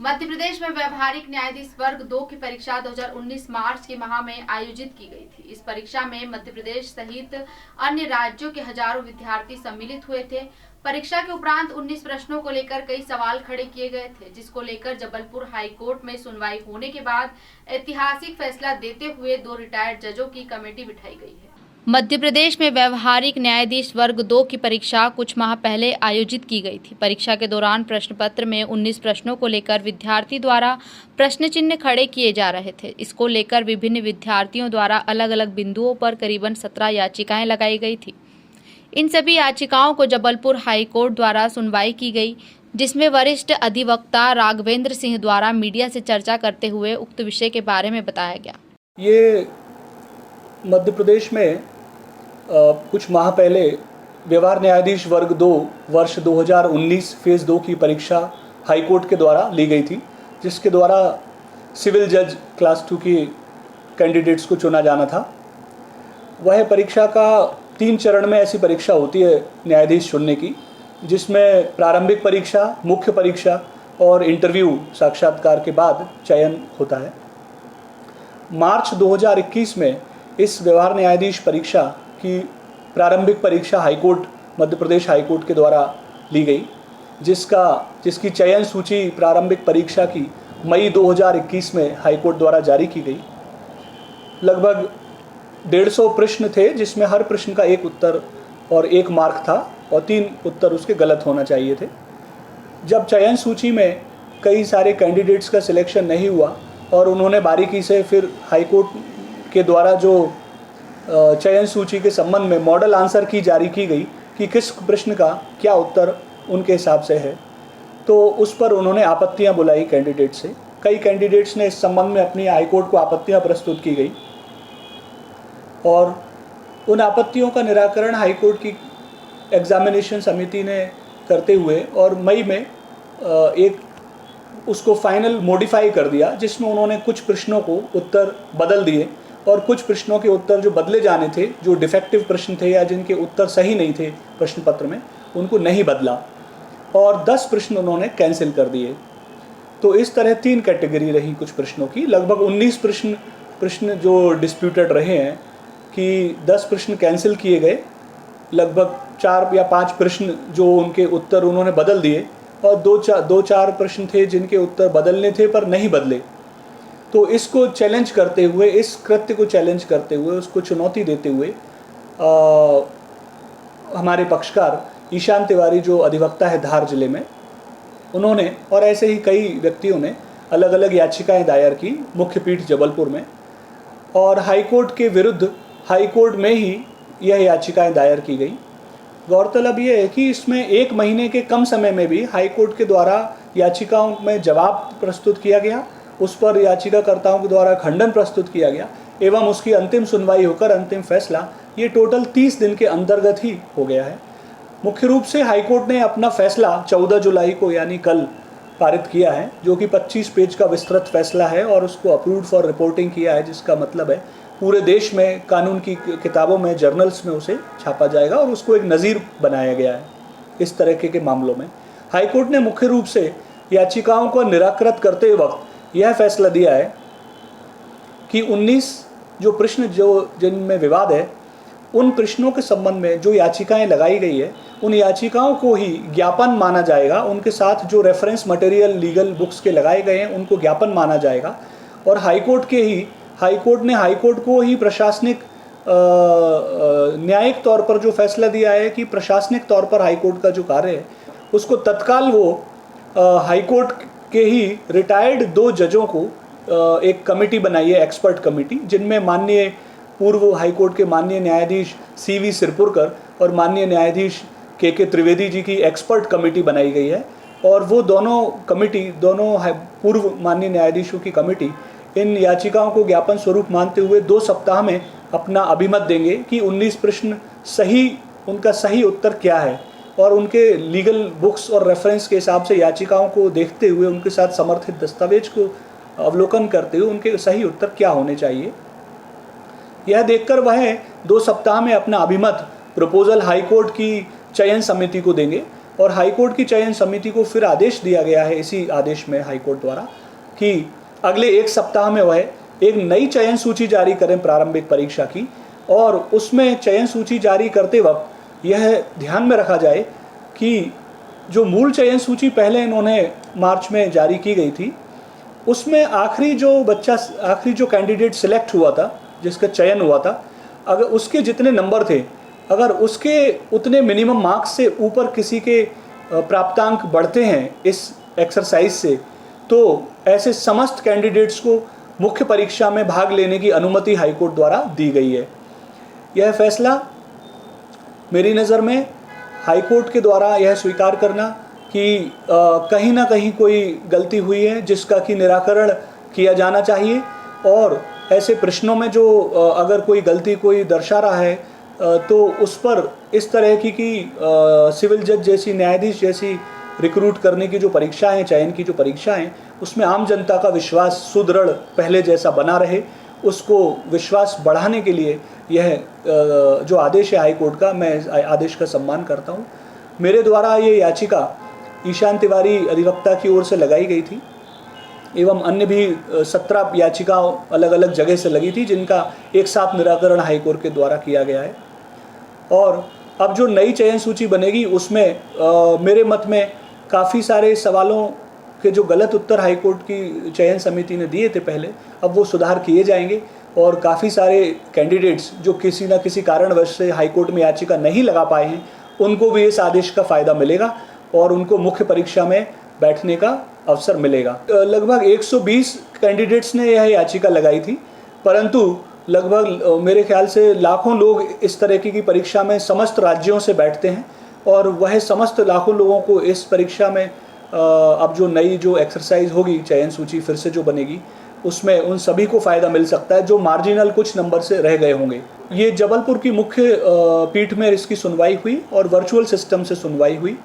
मध्य प्रदेश में व्यवहारिक न्यायाधीश वर्ग 2 की परीक्षा 2019 मार्च के माह में आयोजित की गई थी। इस परीक्षा में मध्य प्रदेश सहित अन्य राज्यों के हजारों विद्यार्थी सम्मिलित हुए थे। परीक्षा के उपरांत 19 प्रश्नों को लेकर कई सवाल खड़े किए गए थे, जिसको लेकर जबलपुर हाई कोर्ट में सुनवाई होने के बाद ऐतिहासिक फैसला देते हुए 2 रिटायर्ड जजों की कमेटी बिठाई गई है। मध्य प्रदेश में व्यवहारिक न्यायाधीश वर्ग 2 की परीक्षा कुछ माह पहले आयोजित की गई थी। परीक्षा के दौरान प्रश्न पत्र में 19 प्रश्नों को लेकर विद्यार्थी द्वारा प्रश्न चिन्ह खड़े किए जा रहे थे। इसको लेकर विभिन्न विद्यार्थियों द्वारा अलग अलग बिंदुओं पर करीबन 17 याचिकाएं लगाई गई थी। इन सभी याचिकाओं को जबलपुर हाई कोर्ट द्वारा सुनवाई की गई, जिसमें वरिष्ठ अधिवक्ता राघवेंद्र सिंह द्वारा मीडिया से चर्चा करते हुए उक्त विषय के बारे में बताया गया। ये मध्य प्रदेश में कुछ माह पहले व्यवहार न्यायाधीश वर्ग 2 वर्ष 2019 फेज़ 2 की परीक्षा हाई कोर्ट के द्वारा ली गई थी, जिसके द्वारा सिविल जज क्लास 2 की कैंडिडेट्स को चुना जाना था। वह परीक्षा का 3 चरण में ऐसी परीक्षा होती है न्यायाधीश चुनने की, जिसमें प्रारंभिक परीक्षा, मुख्य परीक्षा और इंटरव्यू साक्षात्कार के बाद चयन होता है। मार्च 2021 में इस व्यवहार न्यायाधीश परीक्षा की प्रारंभिक परीक्षा हाईकोर्ट मध्य प्रदेश हाईकोर्ट के द्वारा ली गई, जिसकी चयन सूची प्रारंभिक परीक्षा की मई 2021 में हाईकोर्ट द्वारा जारी की गई। लगभग 150 प्रश्न थे, जिसमें हर प्रश्न का एक उत्तर और 1 मार्क था और 3 उत्तर उसके गलत होना चाहिए थे। जब चयन सूची में कई सारे कैंडिडेट्स का सिलेक्शन नहीं हुआ और उन्होंने बारीकी से फिर हाईकोर्ट के द्वारा जो चयन सूची के संबंध में मॉडल आंसर की जारी की गई कि किस प्रश्न का क्या उत्तर उनके हिसाब से है, तो उस पर उन्होंने आपत्तियां बुलाई कैंडिडेट से। कई कैंडिडेट्स ने इस संबंध में अपनी हाईकोर्ट को आपत्तियां प्रस्तुत की गई और उन आपत्तियों का निराकरण हाईकोर्ट की एग्जामिनेशन समिति ने करते हुए और मई में एक उसको फाइनल मॉडिफाई कर दिया, जिसमें उन्होंने कुछ प्रश्नों को उत्तर बदल दिए और कुछ प्रश्नों के उत्तर जो बदले जाने थे, जो डिफेक्टिव प्रश्न थे या जिनके उत्तर सही नहीं थे प्रश्न पत्र में, उनको नहीं बदला और 10 प्रश्न उन्होंने कैंसिल कर दिए। तो इस तरह 3 कैटेगरी रही कुछ प्रश्नों की। लगभग 19 प्रश्न जो डिस्प्यूटेड रहे हैं कि 10 प्रश्न कैंसिल किए गए, लगभग 4 या 5 प्रश्न जो उनके उत्तर उन्होंने बदल दिए और 2-4 प्रश्न थे जिनके उत्तर बदलने थे पर नहीं बदले। तो इसको चैलेंज करते हुए, इस कृत्य को चैलेंज करते हुए, उसको चुनौती देते हुए हमारे पक्षकार ईशान तिवारी जो अधिवक्ता है धार जिले में, उन्होंने और ऐसे ही कई व्यक्तियों ने अलग अलग याचिकाएं दायर की मुख्य पीठ जबलपुर में और हाईकोर्ट के विरुद्ध हाईकोर्ट में ही यह याचिकाएं दायर की गई। गौरतलब यह है कि इसमें 1 महीने के कम समय में भी हाईकोर्ट के द्वारा याचिकाओं में जवाब प्रस्तुत किया गया, उस पर याचिकाकर्ताओं के द्वारा खंडन प्रस्तुत किया गया एवं उसकी अंतिम सुनवाई होकर अंतिम फैसला ये टोटल 30 दिन के अंतर्गत ही हो गया है। मुख्य रूप से हाईकोर्ट ने अपना फैसला 14 जुलाई को यानी कल पारित किया है, जो कि 25 पेज का विस्तृत फैसला है और उसको अप्रूव्ड फॉर रिपोर्टिंग किया है, जिसका मतलब है पूरे देश में कानून की किताबों में, जर्नल्स में उसे छापा जाएगा और उसको एक नज़ीर बनाया गया है इस तरह के मामलों में। हाईकोर्ट ने मुख्य रूप से याचिकाओं को निराकृत करते वक्त यह फैसला दिया है कि 19 जो प्रश्न जिनमें विवाद है, उन प्रश्नों के संबंध में जो याचिकाएं लगाई गई है, उन याचिकाओं को ही ज्ञापन माना जाएगा। उनके साथ जो रेफरेंस मटेरियल लीगल बुक्स के लगाए गए हैं उनको ज्ञापन माना जाएगा और हाईकोर्ट को ही प्रशासनिक न्यायिक तौर पर जो फैसला दिया है कि प्रशासनिक तौर पर हाईकोर्ट का जो कार्य है उसको तत्काल वो हाईकोर्ट के ही रिटायर्ड 2 जजों को एक कमेटी बनाई है, एक्सपर्ट कमेटी, जिनमें माननीय पूर्व हाईकोर्ट के माननीय न्यायाधीश CV सिरपुरकर और माननीय न्यायाधीश के त्रिवेदी जी की एक्सपर्ट कमेटी बनाई गई है और वो दोनों पूर्व माननीय न्यायाधीशों की कमेटी इन याचिकाओं को ज्ञापन स्वरूप मानते हुए 2 सप्ताह में अपना अभिमत देंगे कि 19 प्रश्न उनका सही उत्तर क्या है और उनके लीगल बुक्स और रेफरेंस के हिसाब से याचिकाओं को देखते हुए, उनके साथ समर्थित दस्तावेज को अवलोकन करते हुए उनके सही उत्तर क्या होने चाहिए, यह देखकर वह 2 सप्ताह में अपना अभिमत प्रपोजल हाईकोर्ट की चयन समिति को देंगे और हाईकोर्ट की चयन समिति को फिर आदेश दिया गया है इसी आदेश में हाईकोर्ट द्वारा कि अगले 1 सप्ताह में वह एक नई चयन सूची जारी करें प्रारंभिक परीक्षा की, और उसमें चयन सूची जारी करते वक्त यह ध्यान में रखा जाए कि जो मूल चयन सूची पहले इन्होंने मार्च में जारी की गई थी, उसमें आखिरी जो कैंडिडेट सिलेक्ट हुआ था, जिसका चयन हुआ था, अगर उसके जितने नंबर थे, अगर उसके उतने मिनिमम मार्क्स से ऊपर किसी के प्राप्तांक बढ़ते हैं इस एक्सरसाइज से, तो ऐसे समस्त कैंडिडेट्स को मुख्य परीक्षा में भाग लेने की अनुमति हाईकोर्ट द्वारा दी गई है। यह फैसला मेरी नज़र में हाईकोर्ट के द्वारा यह स्वीकार करना कि कहीं ना कहीं कोई गलती हुई है जिसका कि निराकरण किया जाना चाहिए, और ऐसे प्रश्नों में जो अगर कोई गलती कोई दर्शा रहा है तो उस पर इस तरह की सिविल जज जैसी, न्यायाधीश जैसी रिक्रूट करने की जो परीक्षाएं हैं, चयन की जो परीक्षाएं हैं, उसमें आम जनता का विश्वास सुदृढ़ पहले जैसा बना रहे, उसको विश्वास बढ़ाने के लिए यह जो आदेश है हाईकोर्ट का, मैं आदेश का सम्मान करता हूं। मेरे द्वारा ये याचिका ईशान तिवारी अधिवक्ता की ओर से लगाई गई थी एवं अन्य भी 17 याचिकाओं अलग अलग जगह से लगी थी, जिनका एक साथ निराकरण हाईकोर्ट के द्वारा किया गया है। और अब जो नई चयन सूची बनेगी उसमें मेरे मत में काफ़ी सारे सवालों के जो गलत उत्तर हाईकोर्ट की चयन समिति ने दिए थे पहले, अब वो सुधार किए जाएंगे, और काफ़ी सारे कैंडिडेट्स जो किसी न किसी कारणवश से हाईकोर्ट में याचिका नहीं लगा पाए हैं, उनको भी इस आदेश का फ़ायदा मिलेगा और उनको मुख्य परीक्षा में बैठने का अवसर मिलेगा। लगभग 120 कैंडिडेट्स ने यह याचिका लगाई थी, परंतु लगभग मेरे ख्याल से लाखों लोग इस तरह की परीक्षा में समस्त राज्यों से बैठते हैं, और वह समस्त लाखों लोगों को इस परीक्षा में अब जो नई जो एक्सरसाइज होगी, चयन सूची फिर से जो बनेगी, उसमें उन सभी को फ़ायदा मिल सकता है जो मार्जिनल कुछ नंबर से रह गए होंगे। ये जबलपुर की मुख्य पीठ में इसकी सुनवाई हुई और वर्चुअल सिस्टम से सुनवाई हुई।